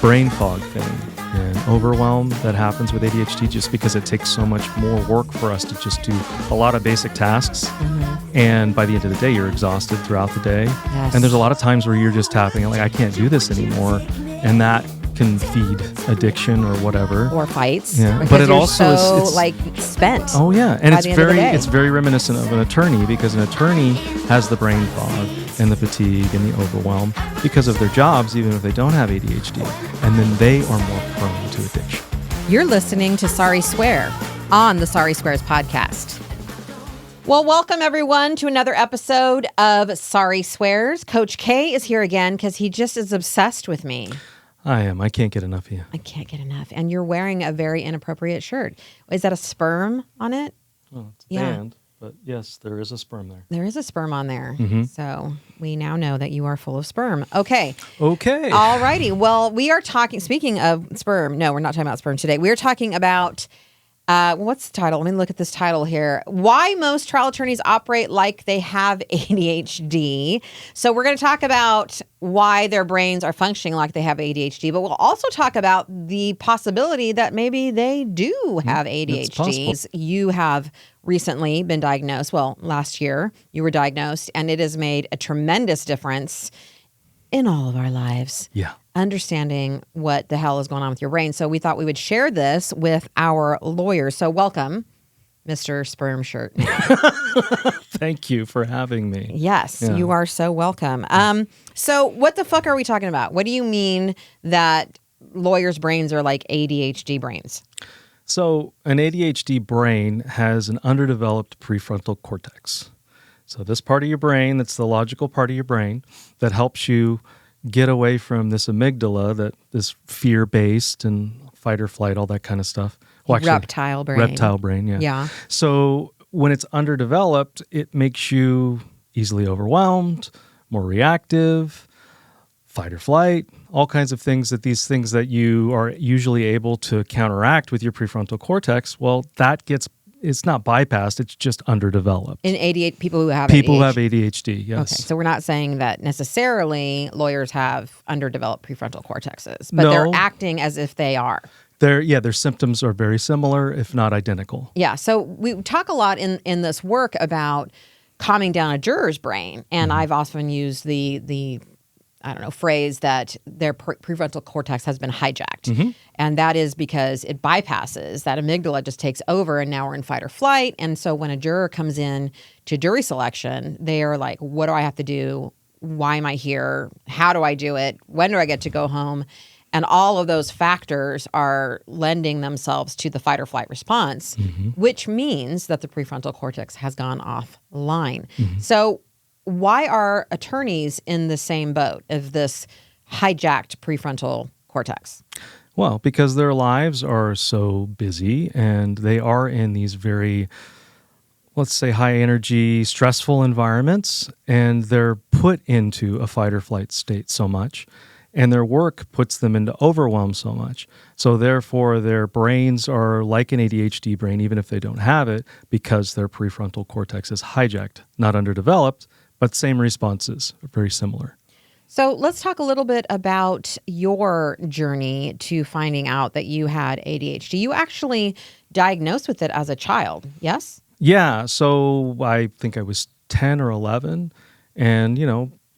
brain fog thing and overwhelm that happens with ADHD just because it takes so much more work for us to just do a lot of basic tasks. And by the end of the day, you're exhausted throughout the day. Yes. And there's a lot of times where you're just tapping, like, I can't do this anymore. And that can feed addiction or whatever. Or fights. Yeah. Because But it you're also so, is like, spent. Oh yeah, and by the end of the day. it's very reminiscent of an attorney because an attorney has the brain fog and the fatigue and the overwhelm because of their jobs, even if they don't have ADHD, and then they are more prone to addiction. You're listening to Sari Swear on the Sari Swears podcast. Well, welcome everyone to another episode of Sari Swears. Coach K is here again because he just is obsessed with me. I am. I can't get enough of you. I can't get enough. And you're wearing a very inappropriate shirt. Is that a sperm on it? Well, it's Yeah. banned, but yes, there is a sperm there. There is a sperm on there. So we now know that you are full of sperm. Okay. Okay. All righty. Well, we are talking, speaking of sperm, no, we're not talking about sperm today. We're talking about, what's the title? Let me look at this title here. Why most trial attorneys operate like they have ADHD. So we're going to talk about why their brains are functioning like they have ADHD, but we'll also talk about the possibility that maybe they do have ADHD. You have recently been diagnosed. Well, last year you were diagnosed, and it has made a tremendous difference in all of our lives. Yeah. Understanding what the hell is going on with your brain. So we thought we would share this with our lawyers. So welcome, Mr. Sperm Shirt. Thank you for having me. Yes, Yeah. you are so welcome. So what the fuck are we talking about? What do you mean that lawyers' brains are like ADHD brains? So an ADHD brain has an underdeveloped prefrontal cortex. So this part of your brain, that's the logical part of your brain that helps you get away from this amygdala that is fear-based and fight or flight, all that kind of stuff. Well, actually, Reptile brain. Reptile brain, yeah. Yeah. So when it's underdeveloped, it makes you easily overwhelmed, more reactive, fight or flight, all kinds of things these things that you are usually able to counteract with your prefrontal cortex, well, it's not bypassed, it's just underdeveloped. In people who have People ADHD. who have ADHD, yes. Okay, so we're not saying that necessarily lawyers have underdeveloped prefrontal cortexes, but No. they're acting as if they are. Their symptoms are very similar, if not identical. Yeah, so we talk a lot in this work about calming down a juror's brain, and I've often used the phrase that their prefrontal cortex has been hijacked. And that is because it bypasses, that amygdala just takes over, and now we're in fight or flight. And so when a juror comes in to jury selection, they are like, what do I have to do? Why am I here? How do I do it? When do I get to go home? And all of those factors are lending themselves to the fight or flight response, which means that the prefrontal cortex has gone offline. So why are attorneys in the same boat of this hijacked prefrontal cortex? Well, because their lives are so busy and they are in these very, let's say, high energy, stressful environments, and they're put into a fight or flight state so much, and their work puts them into overwhelm so much. So therefore, their brains are like an ADHD brain, even if they don't have it, because their prefrontal cortex is hijacked, not underdeveloped, but same responses are very similar. So let's talk a little bit about your journey to finding out that you had ADHD. You actually diagnosed with it as a child, yes? Yeah, so I think I was 10 or 11, and,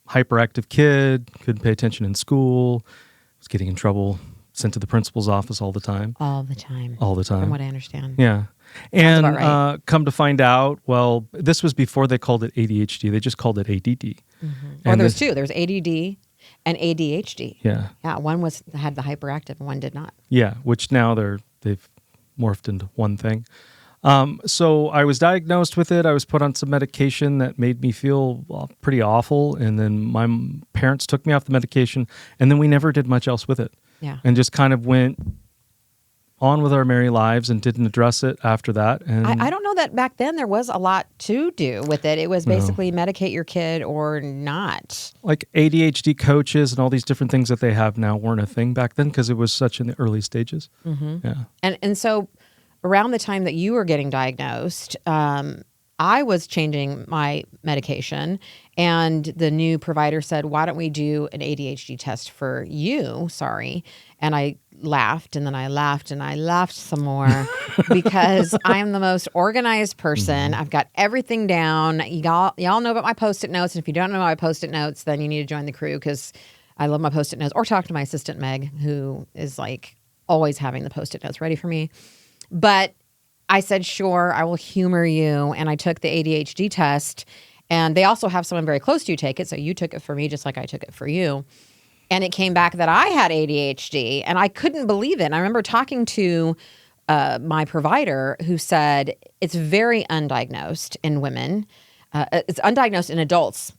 hyperactive kid, couldn't pay attention in school, was getting in trouble, sent to the principal's office all the time. All the time. All the time. From what I understand. Yeah. And about right. Come to find out, well, this was before they called it ADHD. They just called it ADD. Or there was two. There was ADD and ADHD. Yeah. Yeah, one had the hyperactive and one did not. Yeah, which now they've morphed into one thing. So I was diagnosed with it. I was put on some medication that made me feel pretty awful. And then my parents took me off the medication, and then we never did much else with it. Yeah. And just kind of went on with our merry lives and didn't address it after that. And I don't know that back then there was a lot to do with it. It was basically medicate your kid or not. Like ADHD coaches and all these different things that they have now weren't a thing back then because it was such in the early stages. Yeah. And so around the time that you were getting diagnosed, I was changing my medication, and the new provider said, why don't we do an ADHD test for you, Sari? And I laughed, and then I laughed, and I laughed some more because I am the most organized person. I've got everything down. Y'all know about my Post-it notes. And if you don't know my Post-it notes, then you need to join the crew because I love my Post-it notes. Or talk to my assistant, Meg, who is like always having the Post-it notes ready for me. But I said, sure, I will humor you. And I took the ADHD test. And they also have someone very close to you take it. So you took it for me just like I took it for you. And it came back that I had ADHD, and I couldn't believe it. And I remember talking to my provider who said it's very undiagnosed in women. It's undiagnosed in adults,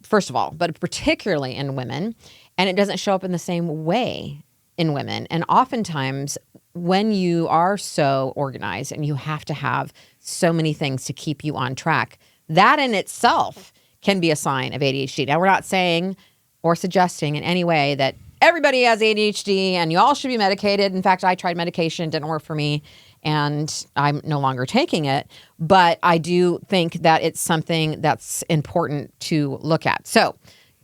first of all, but particularly in women. And it doesn't show up in the same way in women. And oftentimes, when you are so organized and you have to have so many things to keep you on track, that in itself can be a sign of ADHD. Now, we're not saying or suggesting in any way that everybody has ADHD and you all should be medicated. In fact, I tried medication, didn't work for me, and I'm no longer taking it. But I do think that it's something that's important to look at. So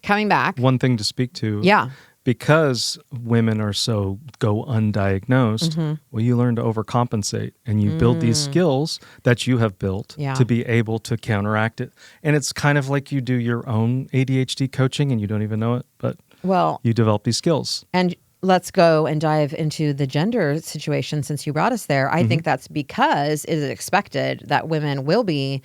coming back. One thing to speak to. Yeah. Because women are so go undiagnosed, well, you learn to overcompensate and you build these skills that you have built to be able to counteract it. And it's kind of like you do your own ADHD coaching and you don't even know it, but you develop these skills. And let's go and dive into the gender situation since you brought us there. I think that's because it is expected that women will be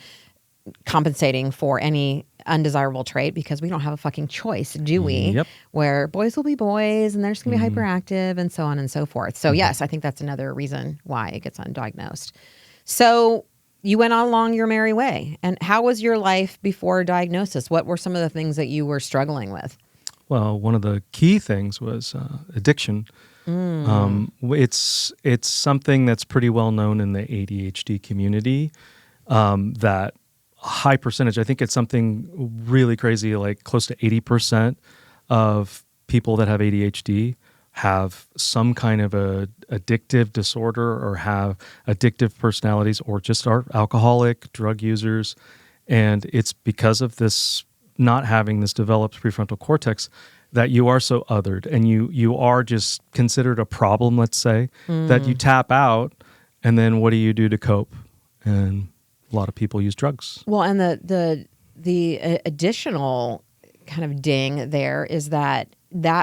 compensating for any undesirable trait because we don't have a fucking choice, do we? Yep. Where boys will be boys and they're just going to be hyperactive and so on and so forth. So yes, I think that's another reason why it gets undiagnosed. So you went along your merry way. And how was your life before diagnosis? What were some of the things that you were struggling with? Well, one of the key things was addiction. It's something that's pretty well known in the ADHD community that high percentage. I think it's something really crazy, like close to 80% of people that have ADHD have some kind of a addictive disorder or have addictive personalities or just are alcoholic, drug users. And it's because of this not having this developed prefrontal cortex that you are so othered and you are just considered a problem, let's say, that you tap out. And then what do you do to cope? And a lot of people use drugs. Well, and the additional kind of ding there is that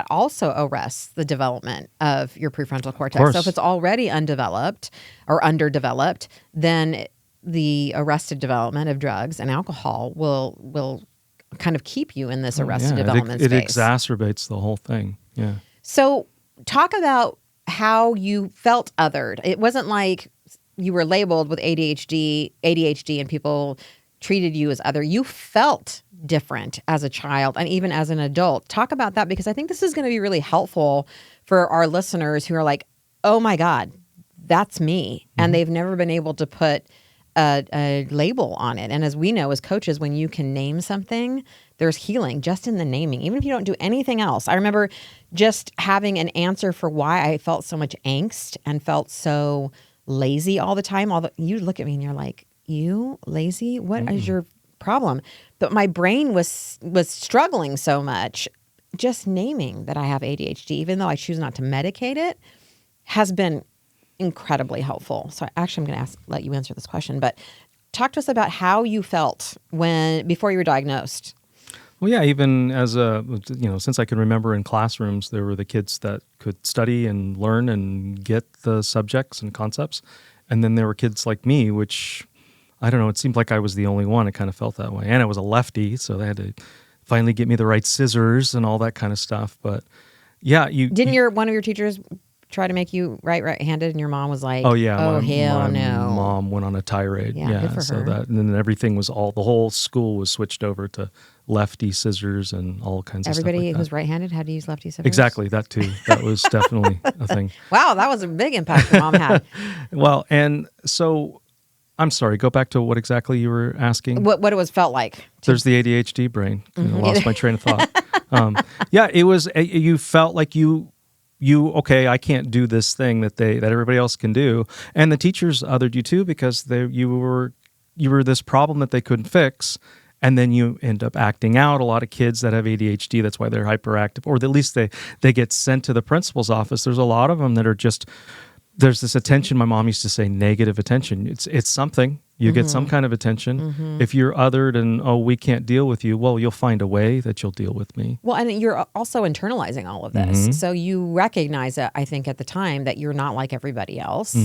also arrests the development of your prefrontal cortex. So if it's already undeveloped or underdeveloped, then the arrested development of drugs and alcohol will kind of keep you in this arrested development space. It exacerbates the whole thing. Yeah. So talk about how you felt othered. It wasn't like you were labeled with ADHD and people treated you as other. You felt different as a child and even as an adult. Talk about that because I think this is going to be really helpful for our listeners who are like, oh my God, that's me. And they've never been able to put a label on it. And as we know as coaches, when you can name something, there's healing just in the naming, even if you don't do anything else. I remember just having an answer for why I felt so much angst and felt so lazy all the time. You look at me and you're like, you lazy? What is your problem? But my brain was struggling so much. Just naming that I have ADHD, even though I choose not to medicate it, has been incredibly helpful. So actually, I'm going to let you answer this question, but talk to us about how you felt before you were diagnosed. Well, yeah, even as since I can remember in classrooms, there were the kids that could study and learn and get the subjects and concepts. And then there were kids like me, which, I don't know, it seemed like I was the only one. It kind of felt that way. And I was a lefty, so they had to finally get me the right scissors and all that kind of stuff. But yeah, one of your teachers try to make you right-handed, and your mom was like, "Oh yeah, hell my no." Mom went on a tirade. Yeah, good for so her. And then everything was the whole school was switched over to lefty scissors and all kinds of stuff like that. Everybody who's right-handed had to use lefty scissors? Exactly, that too. That was definitely a thing. Wow, that was a big impact your mom had. Well, and so, I'm sorry, go back to what exactly you were asking. What it was felt like. There's the ADHD brain. I lost my train of thought. Yeah, it was, you felt like okay, I can't do this thing that everybody else can do. And the teachers othered you too because you were this problem that they couldn't fix. And then you end up acting out. A lot of kids that have ADHD, that's why they're hyperactive, or at least they get sent to the principal's office. There's a lot of them that are just, there's this attention. My mom used to say negative attention. It's something. You get some kind of attention. If you're othered and, oh, we can't deal with you, well, you'll find a way that you'll deal with me. Well, and you're also internalizing all of this. So you recognize it, I think, at the time that you're not like everybody else.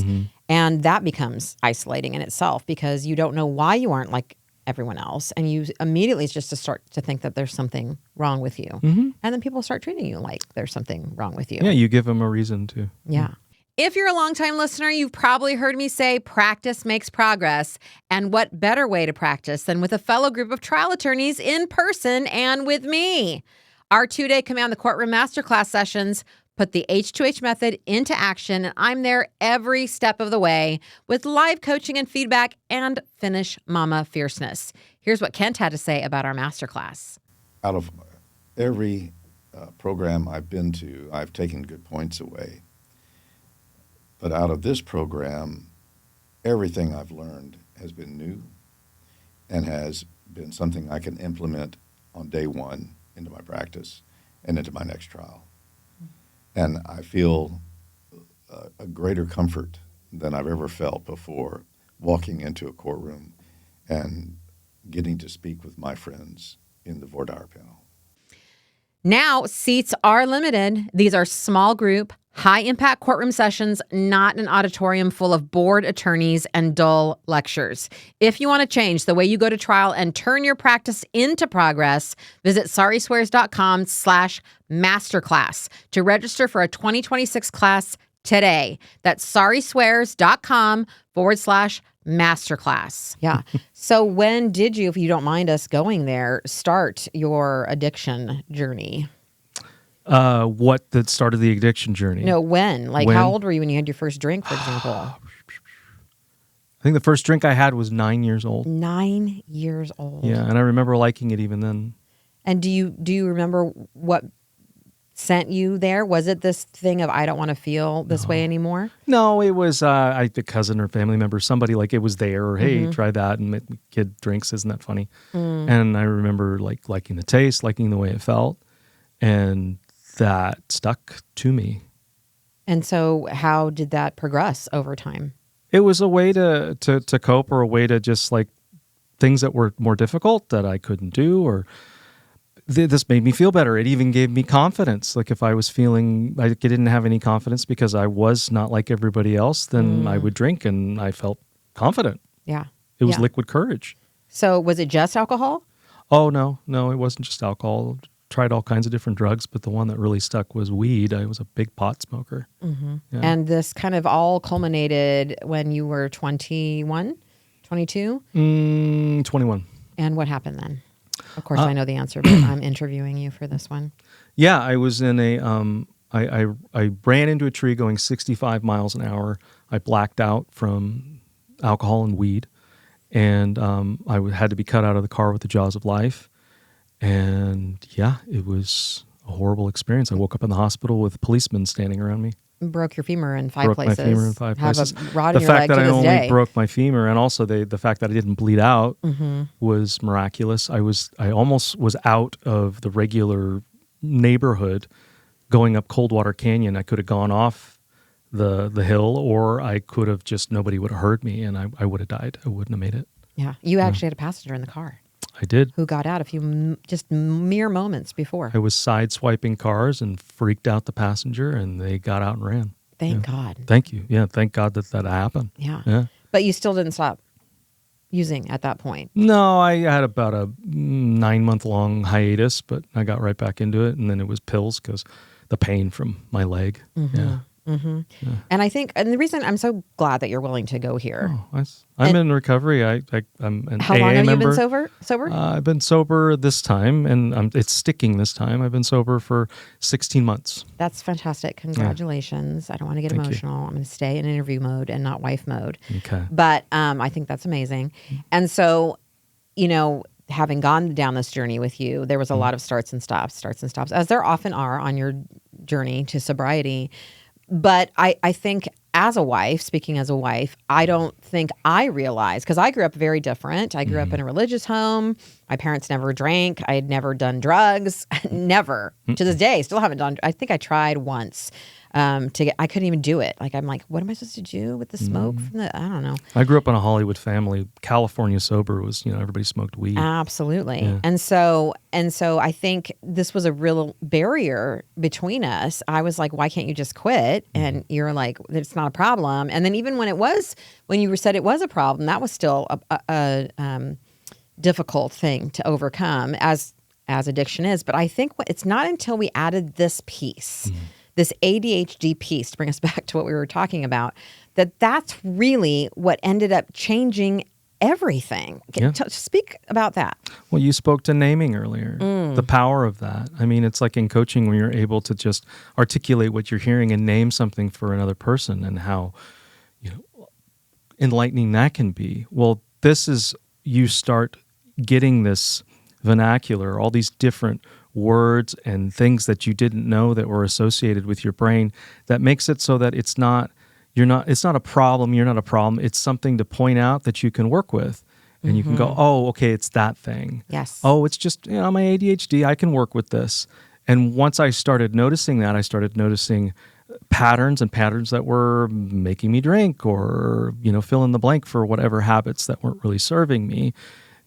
And that becomes isolating in itself because you don't know why you aren't like everyone else. And you immediately just to start to think that there's something wrong with you. And then people start treating you like there's something wrong with you. Yeah, you give them a reason to. Yeah. If you're a longtime listener, you've probably heard me say practice makes progress. And what better way to practice than with a fellow group of trial attorneys in person and with me? Our 2-day Command the Courtroom Masterclass sessions put the H2H method into action, and I'm there every step of the way with live coaching and feedback and finish mama fierceness. Here's what Kent had to say about our masterclass. Out of every program I've been to, I've taken good points away. But out of this program, everything I've learned has been new and has been something I can implement on day one into my practice and into my next trial. And I feel a greater comfort than I've ever felt before walking into a courtroom and getting to speak with my friends in the voir dire panel. Now, seats are limited. These are small group, high-impact courtroom sessions, not an auditorium full of bored attorneys and dull lectures. If you want to change the way you go to trial and turn your practice into progress, visit sariswears.com/masterclass to register for a 2026 class today. That's sariswears.com/masterclass. Yeah. So when did you, if you don't mind us going there, start your addiction journey? What that started the addiction journey? No, when? Like, When? how old were you when you had your first drink, for example? I think the first drink I had was 9 years old. 9 years old. Yeah, and I remember liking it even then. And do you remember what sent you there? Was it this thing of I don't want to feel this way anymore? No, it was a cousin or family member, somebody like it was there, or hey, try that, and kid drinks, isn't that funny? And I remember like liking the taste, liking the way it felt, and that stuck to me. And so how did that progress over time? It was a way to cope, or a way to just like things that were more difficult that I couldn't do, or this made me feel better. It even gave me confidence. Like if I was feeling I didn't have any confidence because I was not like everybody else, then I would drink and I felt confident. Yeah. It was liquid courage. So was it just alcohol? Oh, no, it wasn't just alcohol. Tried all kinds of different drugs, but the one that really stuck was weed. I was a big pot smoker. Yeah. And this kind of all culminated when you were 21, 22? 21. And what happened then? Of course, I know the answer, but I'm interviewing you for this one. Yeah, I was in a, I ran into a tree going 65 miles an hour. I blacked out from alcohol and weed, and I had to be cut out of the car with the jaws of life. And yeah, it was a horrible experience. I woke up in the hospital with policemen standing around me. Broke your femur in 5 places. Broke my femur in 5 places. Have a rod The in your leg fact that to I this only day. broke my femur, and also the fact that I didn't bleed out was miraculous. I almost was out of the regular neighborhood going up Coldwater Canyon. I could have gone off the hill, or I could have just, nobody would have heard me, and I would have died. I wouldn't have made it. Yeah. You actually had a passenger in the car I did. who got out a few just mere moments before. I was sideswiping cars and freaked out the passenger, and they got out and ran. Thank God. Thank you. Yeah, thank God that happened. Yeah. But you still didn't stop using at that point. No, I had about a 9-month-long hiatus, but I got right back into it, and then it was pills because the pain from my leg. Yeah. And I think, and the reason I'm so glad that you're willing to go here. Oh, I'm in recovery. I'm an How AA long have member. you been sober? I've been sober this time, and it's sticking this time. I've been sober for 16 months. That's fantastic. Congratulations. I don't want to get Thank you. emotional. I'm going to stay in interview mode and not wife mode. Okay. But I think that's amazing. And so, having gone down this journey with you, there was a lot of starts and stops, as there often are on your journey to sobriety. But I think as a wife, speaking as a wife, I don't think I realized, because I grew up very different. I grew up in a religious home. My parents never drank. I had never done drugs. Never. To this day, still haven't done. I think I tried once I couldn't even do it. Like, I'm like, what am I supposed to do with the smoke from the, I don't know. I grew up in a Hollywood family. California sober was, everybody smoked weed. Absolutely. Yeah. And so I think this was a real barrier between us. I was like, why can't you just quit? And you're like, it's not a problem. And then even when you said it was a problem, that was still a difficult thing to overcome as addiction is. But I think it's not until we added this piece, this ADHD piece, to bring us back to what we were talking about, that's really what ended up changing everything. Speak about that. Well, you spoke to naming earlier, the power of that. I mean, it's like in coaching when you're able to just articulate what you're hearing and name something for another person, and how enlightening that can be. Well, this is, you start getting this vernacular, all these different words and things that you didn't know that were associated with your brain, that makes it so that it's not a problem, you're not a problem, it's something to point out that you can work with. And you can go, oh, okay, it's that thing. Yes. Oh, it's just, my ADHD, I can work with this. And once I started noticing that, I started noticing patterns that were making me drink, or, fill in the blank for whatever habits that weren't really serving me.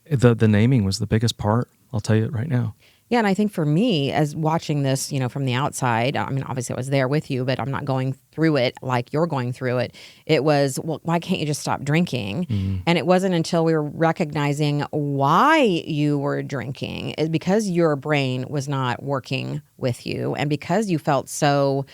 The naming was the biggest part. I'll tell you it right now. Yeah, and I think for me, as watching this, from the outside, I mean, obviously I was there with you, but I'm not going through it like you're going through it. It was, well, why can't you just stop drinking? And it wasn't until we were recognizing why you were drinking, is because your brain was not working with you, and because you felt so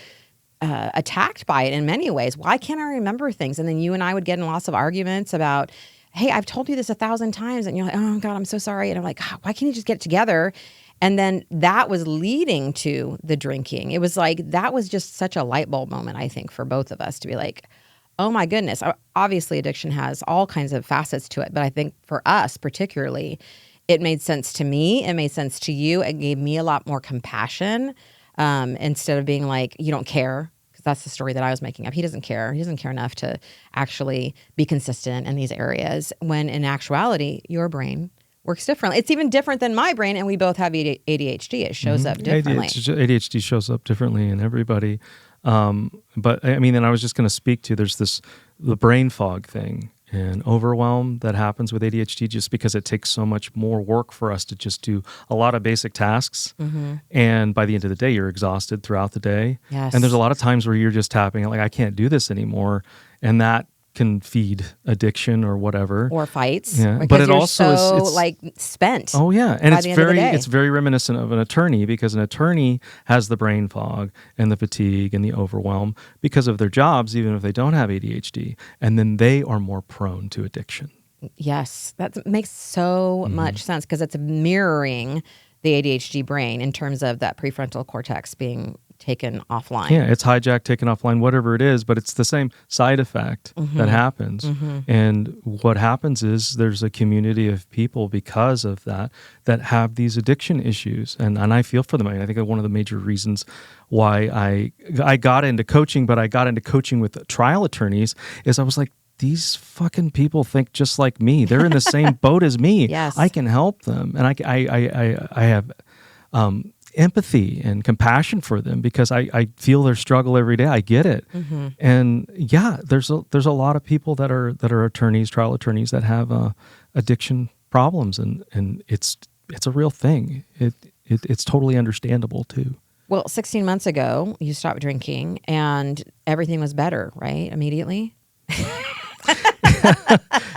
attacked by it in many ways. Why can't I remember things? And then you and I would get in lots of arguments about, hey, I've told you this 1,000 times. And you're like, oh, God, I'm so sorry. And I'm like, why can't you just get it together? And then that was leading to the drinking. It was like, that was just such a light bulb moment, I think, for both of us to be like, oh my goodness. Obviously, addiction has all kinds of facets to it. But I think for us particularly, it made sense to me. It made sense to you. It gave me a lot more compassion instead of being like, you don't care. Because that's the story that I was making up. He doesn't care. He doesn't care enough to actually be consistent in these areas, when in actuality, your brain works differently. It's even different than my brain, and we both have ADHD. It shows up differently. ADHD shows up differently in everybody. But I mean, and I was just going to speak to, there's the brain fog thing and overwhelm that happens with ADHD, just because it takes so much more work for us to just do a lot of basic tasks. And by the end of the day, you're exhausted throughout the day. Yes. And there's a lot of times where you're just tapping it, like, I can't do this anymore. And that can feed addiction or whatever, or fights. Yeah, because but it you're also so, is like, spent. Oh yeah, and by the end of the day. it's very reminiscent of an attorney, because an attorney has the brain fog and the fatigue and the overwhelm because of their jobs, even if they don't have ADHD, and then they are more prone to addiction. Yes, that makes so much sense, because it's mirroring the ADHD brain in terms of that prefrontal cortex being taken offline. Yeah, it's hijacked, taken offline, whatever it is, but it's the same side effect that happens. And what happens is there's a community of people because of that have these addiction issues. And I feel for them. I think one of the major reasons why I got into coaching, but I got into coaching with trial attorneys, is I was like, these fucking people think just like me. They're in the same boat as me. Yes. I can help them. And I have empathy and compassion for them, because I feel their struggle every day. I get it. And yeah, there's a lot of people that are attorneys, trial attorneys, that have addiction problems, and it's a real thing. It's totally understandable too. Well, 16 months ago, you stopped drinking and everything was better, right? Immediately?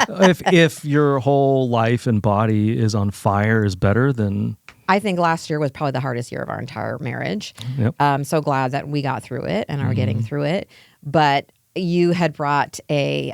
if your whole life and body is on fire is better, then I think last year was probably the hardest year of our entire marriage. Yep. I'm so glad that we got through it and are getting through it. But you had brought a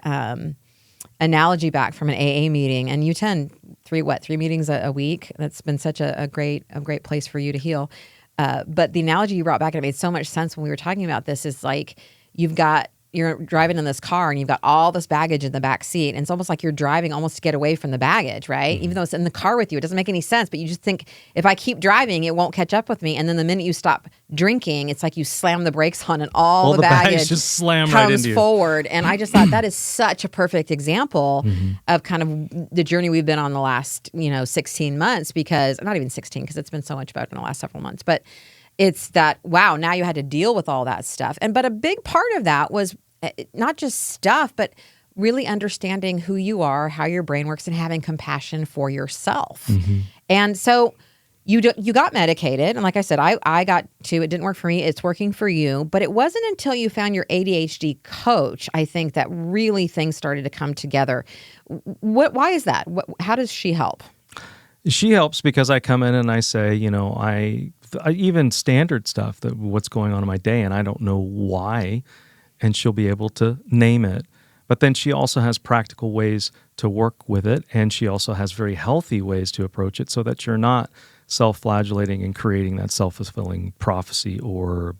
analogy back from an AA meeting, and you attend three meetings a week. That's been such a great place for you to heal. But the analogy you brought back, and it made so much sense when we were talking about this, is like, you've got you're driving in this car and you've got all this baggage in the back seat, and it's almost like you're driving almost to get away from the baggage, right? Even though it's in the car with you, it doesn't make any sense, but you just think, if I keep driving, it won't catch up with me. And then the minute you stop drinking, it's like you slam the brakes on and all the baggage just slam right comes into you. forward. And I just thought that is such a perfect example of kind of the journey we've been on the last, 16 months, because not even 16, because it's been so much better in the last several months, but it's that, wow, now you had to deal with all that stuff. But a big part of that was not just stuff, but really understanding who you are, how your brain works, and having compassion for yourself. And so you got medicated. And like I said, I got to, it didn't work for me. It's working for you. But it wasn't until you found your ADHD coach, I think, that really things started to come together. Why is that? How does she help? She helps because I come in and I say, I even standard stuff, that what's going on in my day, and I don't know why, and she'll be able to name it. But then she also has practical ways to work with it, and she also has very healthy ways to approach it so that you're not self-flagellating and creating that self-fulfilling prophecy or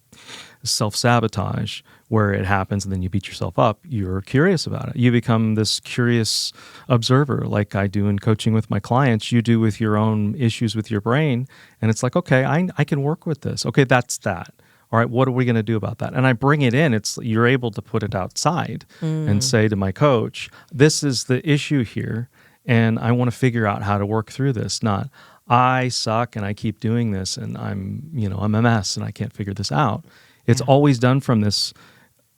self-sabotage where it happens and then you beat yourself up. You're curious about it. You become this curious observer, like I do in coaching with my clients. You do with your own issues with your brain, and it's like, okay, I can work with this. Okay, that's that. All right, what are we going to do about that? And I bring it in. You're able to put it outside and say to my coach, this is the issue here, and I want to figure out how to work through this. Not, I suck and I keep doing this and I'm a mess and I can't figure this out. It's always done from this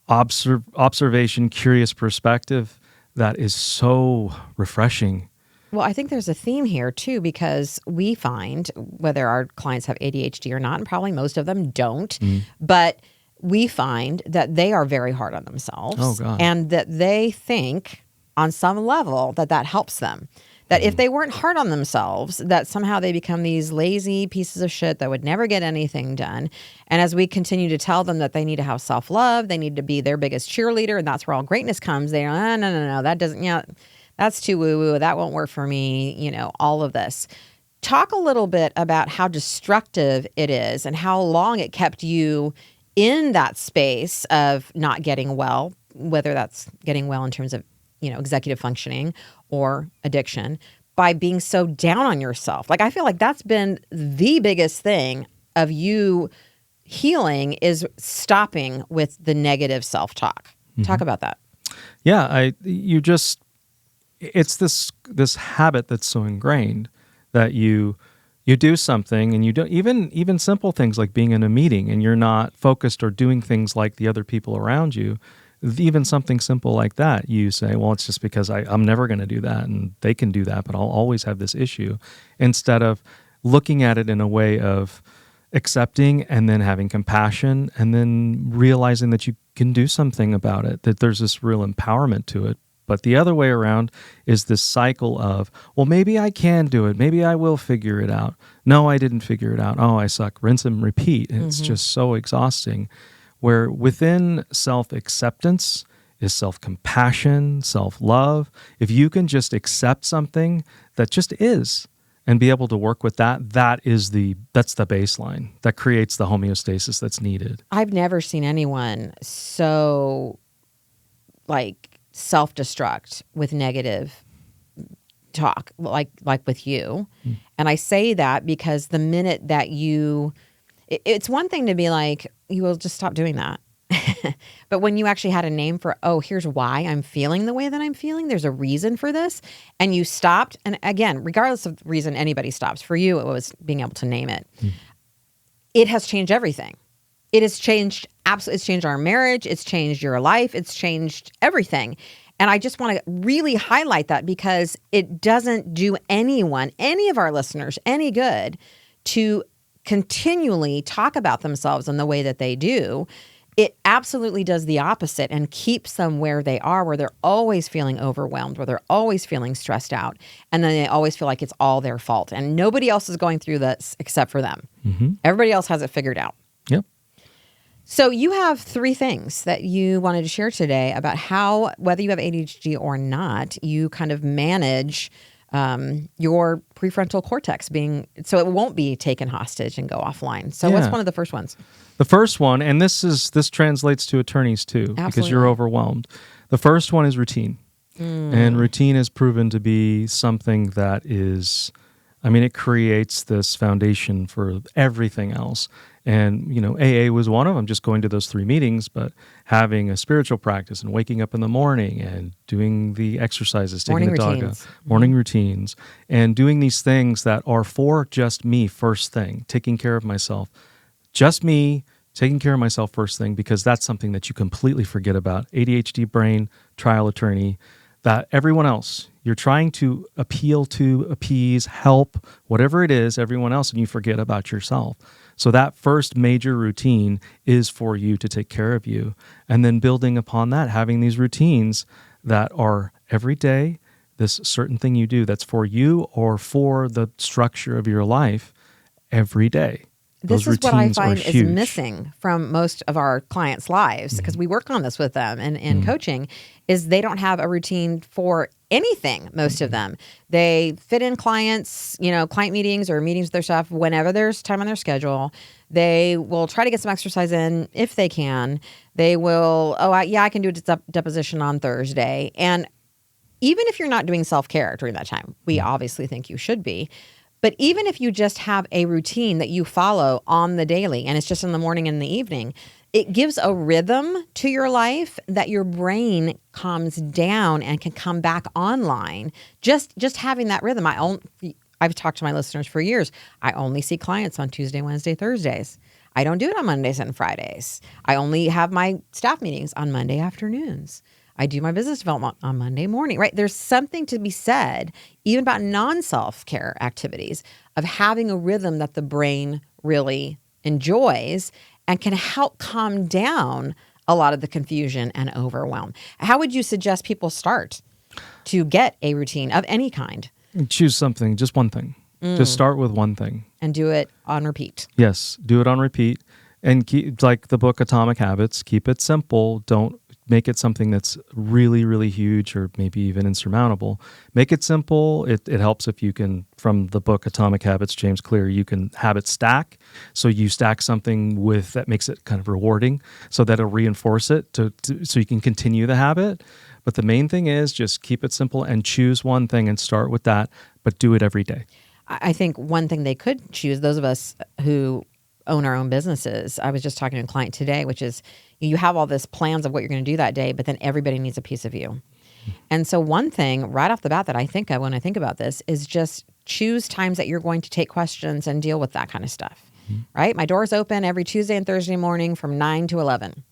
observation, curious perspective that is so refreshing. Well, I think there's a theme here too, because we find, whether our clients have ADHD or not, and probably most of them don't, but we find that they are very hard on themselves, and that they think on some level that helps them. That if they weren't hard on themselves, that somehow they become these lazy pieces of shit that would never get anything done. And as we continue to tell them that they need to have self-love, they need to be their biggest cheerleader, and that's where all greatness comes, they're, no, that doesn't, that's too woo-woo, that won't work for me, all of this. Talk a little bit about how destructive it is and how long it kept you in that space of not getting well, whether that's getting well in terms of, executive functioning or addiction, by being so down on yourself. Like, I feel like that's been the biggest thing of you healing, is stopping with the negative self-talk. Talk about that. Yeah, it's this habit that's so ingrained that you do something and you don't, even simple things like being in a meeting and you're not focused or doing things like the other people around you. Even something simple like that, you say, well, it's just because I'm never going to do that and they can do that, but I'll always have this issue. Instead of looking at it in a way of accepting and then having compassion and then realizing that you can do something about it, that there's this real empowerment to it. But the other way around is this cycle of, well, maybe I can do it. Maybe I will figure it out. No, I didn't figure it out. Oh, I suck. Rinse and repeat. And it's just so exhausting. Where within self-acceptance is self-compassion, self-love. If you can just accept something that just is and be able to work with that, that's the baseline that creates the homeostasis that's needed. I've never seen anyone so self-destruct with negative talk like with you. And I say that because the minute that it's one thing to be like, you will just stop doing that. But when you actually had a name for, here's why I'm feeling the way that I'm feeling, there's a reason for this, and you stopped, and again, regardless of the reason anybody stops, for you it was being able to name it. It has changed everything. It has changed, absolutely, it's changed our marriage, it's changed your life, it's changed everything. And I just want to really highlight that, because it doesn't do anyone, any of our listeners, any good to continually talk about themselves in the way that they do. It absolutely does the opposite and keeps them where they are, where they're always feeling overwhelmed, where they're always feeling stressed out. And then they always feel like it's all their fault. And nobody else is going through this except for them. Everybody else has it figured out. Yep. So you have 3 things that you wanted to share today about how, whether you have ADHD or not, you kind of manage your prefrontal cortex so it won't be taken hostage and go offline. So what's Yeah. one of the first ones? The first one, and this translates to attorneys too, because you're Absolutely. overwhelmed. The first one is routine. And routine is proven to be something that is, it creates this foundation for everything else. And, AA was one of them, just going to those 3 meetings, but having a spiritual practice and waking up in the morning and doing the exercises, taking Morning the dog routines. out, morning routines, and doing these things that are for just me first thing, taking care of myself. Just me, taking care of myself first thing, because that's something that you completely forget about. ADHD brain, trial attorney, that everyone else, you're trying to appeal to, appease, help, whatever it is, everyone else, and you forget about yourself. So that first major routine is for you to take care of you. And then building upon that, having these routines that are every day, this certain thing you do that's for you or for the structure of your life every day. This Those is what I routines are find is huge. missing from most of our clients' lives, because we work on this with them in coaching, is they don't have a routine for anything, most of them. They fit in clients, client meetings or meetings with their staff whenever there's time on their schedule. They will try to get some exercise in if they can. They will, I can do a deposition on Thursday. And even if you're not doing self-care during that time, we obviously think you should be. But even if you just have a routine that you follow on the daily, and it's just in the morning and the evening, it gives a rhythm to your life that your brain calms down and can come back online. Just having that rhythm. I've talked to my listeners for years. I only see clients on Tuesday, Wednesday, Thursdays. I don't do it on Mondays and Fridays. I only have my staff meetings on Monday afternoons. I do my business development on Monday morning, right? There's something to be said, even about non-self-care activities, of having a rhythm that the brain really enjoys and can help calm down a lot of the confusion and overwhelm. How would you suggest people start to get a routine of any kind? Choose something, just one thing. Just start with one thing. And do it on repeat. Yes, do it on repeat. And keep, like the book Atomic Habits, keep it simple. Don't make it something that's really, really huge or maybe even insurmountable. Make it simple. It helps if you can, from the book Atomic Habits, James Clear, you can habit stack. So you stack something with that makes it kind of rewarding so that it'll reinforce it so you can continue the habit. But the main thing is just keep it simple and choose one thing and start with that, but do it every day. I think one thing they could choose, those of us who own our own businesses. I was just talking to a client today, which is you have all this plans of what you're going to do that day, but then everybody needs a piece of you. And so one thing right off the bat that I think of when I think about this is just choose times that you're going to take questions and deal with that kind of stuff, right? My door's open every Tuesday and Thursday morning from 9 to 11.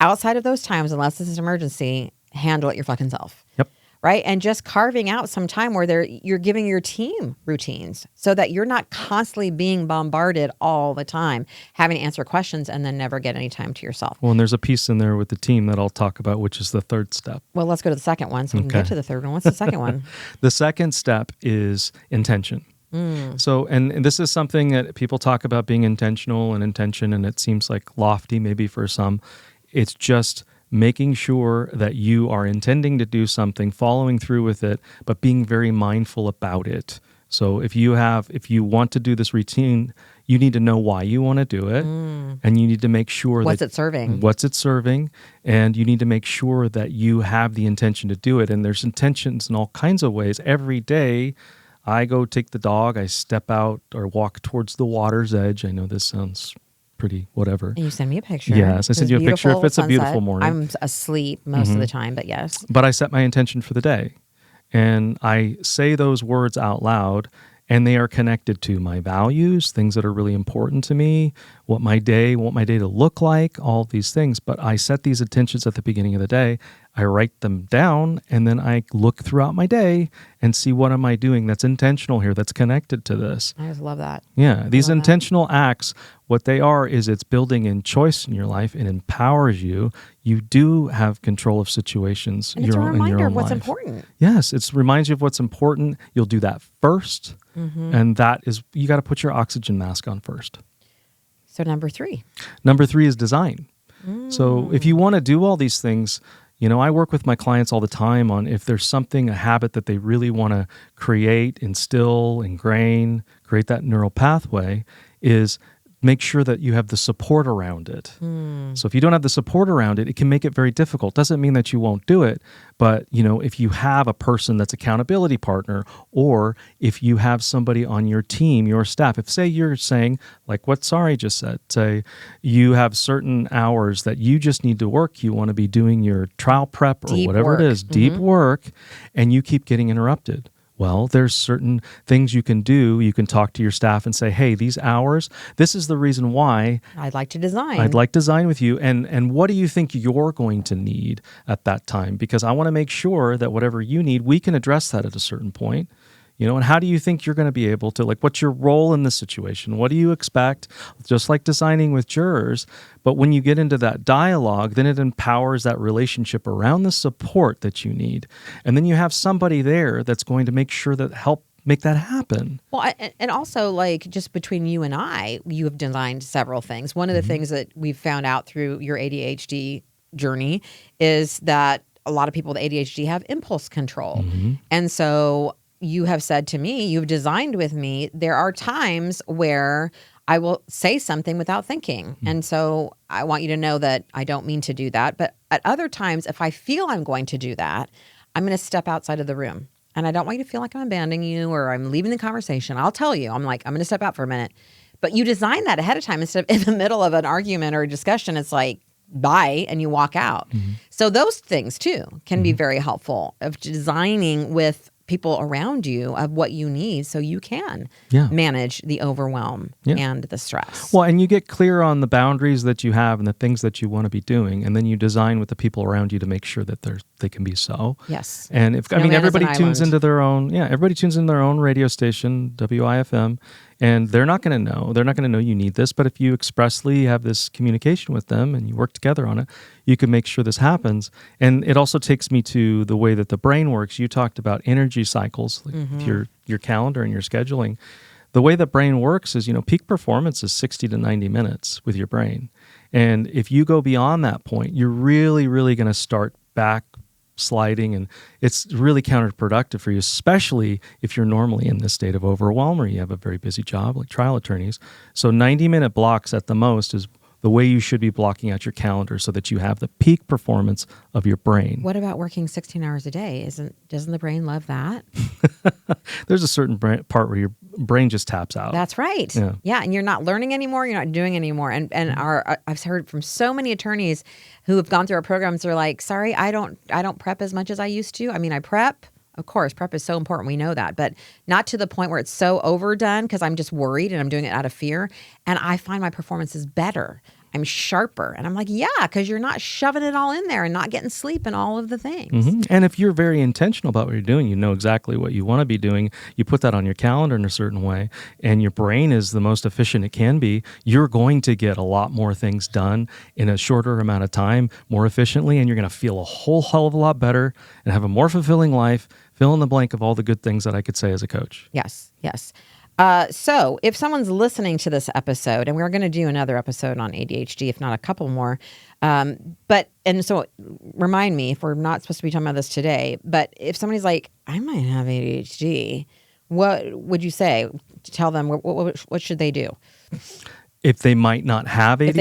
Outside of those times, unless this is an emergency, handle it your fucking self. Yep. Right? And just carving out some time where you're giving your team routines so that you're not constantly being bombarded all the time, having to answer questions and then never get any time to yourself. Well, and there's a piece in there with the team that I'll talk about, which is the third step. Well, let's go to the second one so we can get to the third one. What's the second one? The second step is intention. So, and this is something that people talk about being intentional and intention, and it seems like lofty maybe for some. It's just making sure that you are intending to do something, following through with it, but being very mindful about it. So if you want to do this routine, you need to know why you want to do it, and you need to make sure What's it serving, and you need to make sure that you have the intention to do it. And there's intentions in all kinds of ways. Every day, I go take the dog, I step out or walk towards the water's edge. I know this sounds pretty whatever. And you send me a picture. Yes, I send you a picture if it's a beautiful morning. I'm asleep most of the time, but yes. But I set my intention for the day, and I say those words out loud, and they are connected to my values, things that are really important to me, want my day to look like, all these things. But I set these intentions at the beginning of the day. I write them down, and then I look throughout my day and see what am I doing that's intentional here, that's connected to this. I just love that. Yeah, these intentional acts, what they are is it's building in choice in your life. It empowers you. You do have control of situations And it's a reminder of of what's important. Yes, it reminds you of what's important. You'll do that first, and that is, you got to put your oxygen mask on first. So number 3. Number 3 is design. So if you want to do all these things, I work with my clients all the time on if there's something, a habit that they really want to create, instill, ingrain, create that neural pathway, is make sure that you have the support around it. So if you don't have the support around it, it can make it very difficult. Doesn't mean that you won't do it, but if you have a person that's accountability partner, or if you have somebody on your team, your staff, if say you're saying, like what Sari just said, say you have certain hours that you just need to work, you want to be doing your trial prep or Deep whatever work. it is, deep work, and you keep getting interrupted. Well, there's certain things you can do. You can talk to your staff and say, hey, these hours, this is the reason why I'd like to design. I'd like to design with you. And what do you think you're going to need at that time? Because I want to make sure that whatever you need, we can address that at a certain point. And how do you think you're going to be able to, what's your role in this situation? What do you expect? Just like designing with jurors. But when you get into that dialogue, then it empowers that relationship around the support that you need. And then you have somebody there that's going to make sure that help make that happen. Well, and also, just between you and I, you have designed several things. One of the things that we've found out through your ADHD journey is that a lot of people with ADHD have impulse control. And so you have said to me, you've designed with me, there are times where I will say something without thinking. And so I want you to know that I don't mean to do that. But at other times, if I feel I'm going to do that, I'm going to step outside of the room. And I don't want you to feel like I'm abandoning you or I'm leaving the conversation. I'll tell you, I'm going to step out for a minute. But you design that ahead of time instead of in the middle of an argument or a discussion. It's like, bye, and you walk out. So those things too can be very helpful of designing with people around you of what you need so you can manage the overwhelm and the stress. Well, and you get clear on the boundaries that you have and the things that you want to be doing, and then you design with the people around you to make sure that they can be so. Yes. And if everybody tunes into their own, everybody tunes into their own radio station, WIFM, and they're not going to know. They're not going to know you need this, but if you expressly have this communication with them and you work together on it, you can make sure this happens. And it also takes me to the way that the brain works. You talked about energy cycles, your calendar and your scheduling. The way the brain works is, peak performance is 60 to 90 minutes with your brain. And if you go beyond that point, you're really, really going to start back sliding, and it's really counterproductive for you, especially if you're normally in this state of overwhelm or you have a very busy job like trial attorneys. So 90-minute blocks at the most is the way you should be blocking out your calendar so that you have the peak performance of your brain. What about working 16 hours a day? Doesn't the brain love that? There's a certain part where your brain just taps out. That's right. Yeah, and you're not learning anymore. You're not doing anymore. And I've heard from so many attorneys who have gone through our programs. They're like, sorry, I don't prep as much as I used to. I mean, I prep. Of course, prep is so important. We know that, but not to the point where it's so overdone because I'm just worried and I'm doing it out of fear. And I find my performance is better. I'm sharper. And I'm like, yeah, because you're not shoving it all in there and not getting sleep and all of the things. And if you're very intentional about what you're doing, you know exactly what you want to be doing. You put that on your calendar in a certain way, and your brain is the most efficient it can be. You're going to get a lot more things done in a shorter amount of time, more efficiently, and you're going to feel a whole hell of a lot better and have a more fulfilling life. Fill in the blank of all the good things that I could say as a coach. Yes. So if someone's listening to this episode, and we're going to do another episode on ADHD, if not a couple more, so remind me if we're not supposed to be talking about this today, but if somebody's like, I might have ADHD, what would you say? Tell them, what should they do? If they might not have ADHD?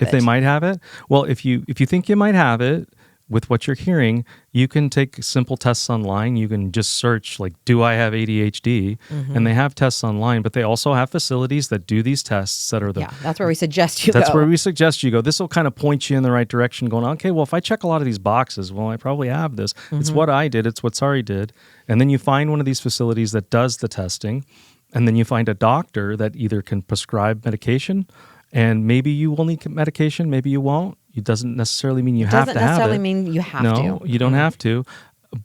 If they might have it? Well, if you think you might have it, with what you're hearing, you can take simple tests online. You can just search, do I have ADHD? And they have tests online, but they also have facilities that do these tests that are that's where we suggest you go. That's where we suggest you go. This will kind of point you in the right direction, going, okay, well, if I check a lot of these boxes, well, I probably have this. It's what I did. It's what Sari did. And then you find one of these facilities that does the testing, and then you find a doctor that either can prescribe medication, and maybe you will need medication, maybe you won't. It doesn't necessarily mean you have to have it. Doesn't necessarily mean you have to. No, you don't have to.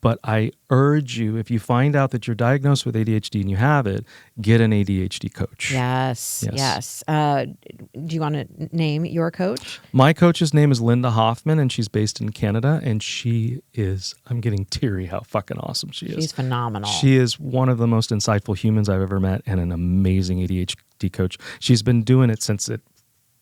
But I urge you, if you find out that you're diagnosed with ADHD and you have it, get an ADHD coach. Yes. Do you want to name your coach? My coach's name is Linda Hoffman, and she's based in Canada. And she is, I'm getting teary how fucking awesome she is. She's phenomenal. She is one of the most insightful humans I've ever met and an amazing ADHD coach. She's been doing it since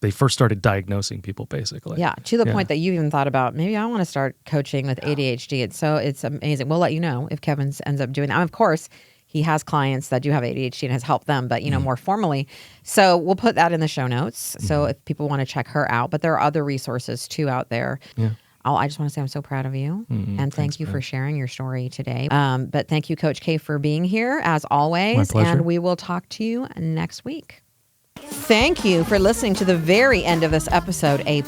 they first started diagnosing people, basically. Yeah, to the point that you even thought about, maybe I want to start coaching with ADHD. It's amazing. We'll let you know if Kevin ends up doing that. And of course, he has clients that do have ADHD and has helped them, but more formally. So we'll put that in the show notes. So if people want to check her out, but there are other resources too out there. Yeah. I just want to say I'm so proud of you, and thank you for sharing your story today. But thank you, Coach K, for being here as always. My pleasure. And we will talk to you next week. Thank you for listening to the very end of this episode, A+.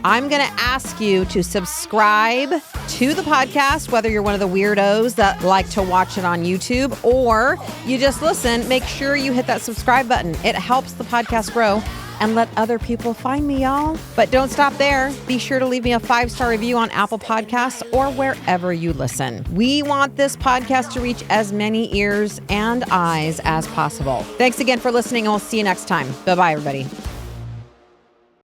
I'm going to ask you to subscribe to the podcast, whether you're one of the weirdos that like to watch it on YouTube or you just listen. Make sure you hit that subscribe button. It helps the podcast grow and let other people find me, y'all. But don't stop there. Be sure to leave me a 5-star review on Apple Podcasts or wherever you listen. We want this podcast to reach as many ears and eyes as possible. Thanks again for listening, and we'll see you next time. Bye-bye, everybody.